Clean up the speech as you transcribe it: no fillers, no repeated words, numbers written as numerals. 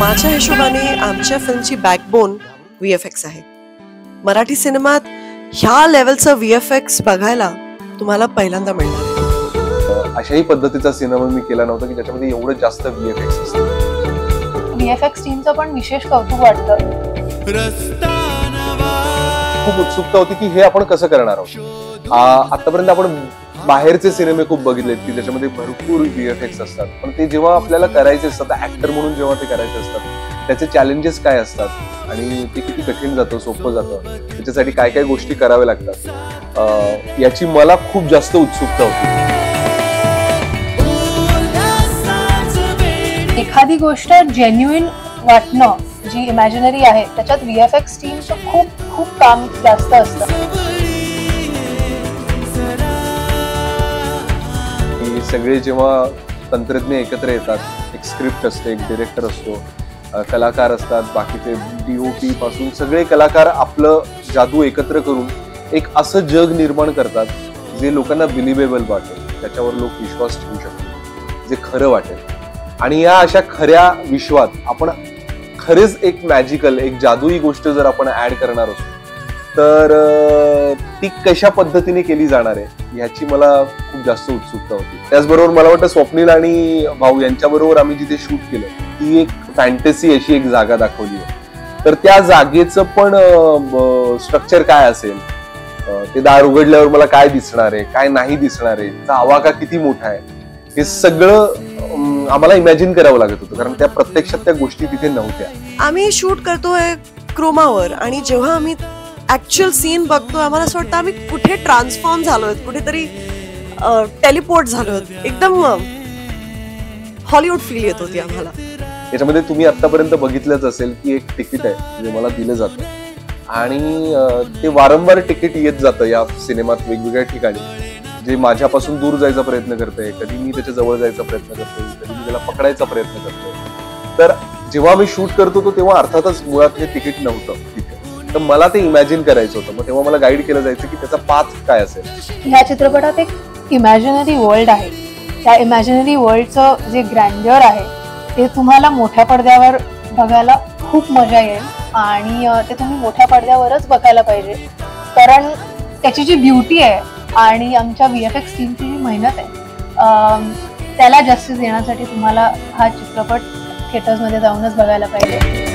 माझ्या हिशोबाने आमच्या फिल्मची बॅकबोन VFX आहे. मराठी सिनेमात ह्या लेवलचा VFX बघायला तुम्हाला पहिल्यांदा मिळणार. अशाही पद्धतीचा सिनेमा मी केला नव्हता की ज्याच्यामध्ये एवढं जास्त VFX असतं. VFX टीमचं पण विशेष कौतुक वाटतं. खूप उत्सुकता होती की हे आपण कसं करणार आहोत. आतापर्यंत आपण बाहेरचे सिनेमे खूप बघितलेत की त्याच्यामध्ये भरपूर VFX असतात, पण ते जेव्हा आपल्याला करायचे असतात, ऍक्टर म्हणून जेव्हा ते करायचे असतात, त्याचे चॅलेंजेस काय असतात आणि ते किती कठीण जातं, सोपं जातं, त्याच्यासाठी काय काय गोष्टी कराव्या लागतात, याची मला खूप जास्त उत्सुकता होती. एखादी गोष्ट जेन्युइन वाटणं, जी इमॅजिनरी आहे, त्याच्यात VFX टीमचं खूप खूप काम जास्त असतं. सगळे जेव्हा तंत्रज्ञ एकत्र येतात, एक स्क्रिप्ट असते, एक डिरेक्टर असतो, कलाकार असतात, बाकीचे DOP पासून सगळे कलाकार आपलं जादू एकत्र करून एक असं जग निर्माण करतात जे लोकांना बिलिव्हेबल वाटेल, त्याच्यावर लोक विश्वास ठेवू शकतील, जे खरं वाटेल. आणि या अशा खऱ्या विश्वात आपण खरेच एक मॅजिकल, एक जादुई गोष्ट जर आपण ऍड करणार असू तर ती कशा पद्धतीने केली जाणार आहे याची मला खूप जास्त उत्सुकता होती. त्याचबरोबर मला वाटतं स्वप्नील आणि भाऊ यांच्याबरोबर आम्ही जिथे शूट केलं ती एक फॅन्टसी अशी एक जागा दाखवली आहे. तर त्या जागेचं पण स्ट्रक्चर काय असेल, ते दार उघडल्यावर मला काय दिसणार आहे, काय नाही दिसणार आहे, त्याचा आवाका किती मोठा आहे, हे सगळं आम्हाला इमॅजिन करावं लागत होतं, कारण त्या प्रत्यक्षात त्या गोष्टी तिथे नव्हत्या. आम्ही शूट करतोय क्रोमावर आणि जेव्हा आम्ही ऍक्च्युअल सीन बघतो आम्हाला असं वाटतं आम्ही कुठे ट्रान्सफॉर्म झालोय, कुठेतरी टेलिपोर्ट झालोय. एकदम हॉलिवूड फील येत होती आम्हाला. याच्यामध्ये तुम्ही आतापर्यंत बघितलंच असेल की एक तिकीट आहे जे मला दिलं जातं आणि ते वारंवार तिकीट येत जातं या सिनेमात वेगवेगळ्या ठिकाणी, जे माझ्यापासून दूर जायचा प्रयत्न करतोय, कधी मी त्याच्या जवळ जायचा प्रयत्न करतोय, कधी मी त्याला पकडायचा प्रयत्न करतोय. तर जेव्हा मी शूट करत होतो तेव्हा अर्थातच मुळात हे तिकीट नव्हतं तिथे, तर मला ते इमॅजिन करायचं होतं. मग तेव्हा मला गाईड केलं जायचं की त्याचा पाथ काय असेल. ह्या चित्रपटात एक इमॅजिनरी वर्ल्ड आहे. त्या इमॅजिनरी वर्ल्डचं जे ग्रँड्युअर आहे ते तुम्हाला मोठ्या पडद्यावर बघायला खूप मजा येईल आणि ते तुम्ही मोठ्या पडद्यावरच बघायला पाहिजे, कारण त्याची जी ब्युटी आहे आणि आमच्या VFX टीमची जी मेहनत आहे त्याला जस्टिस देण्यासाठी तुम्हाला हा चित्रपट थिएटर्समध्ये जाऊनच बघायला पाहिजे.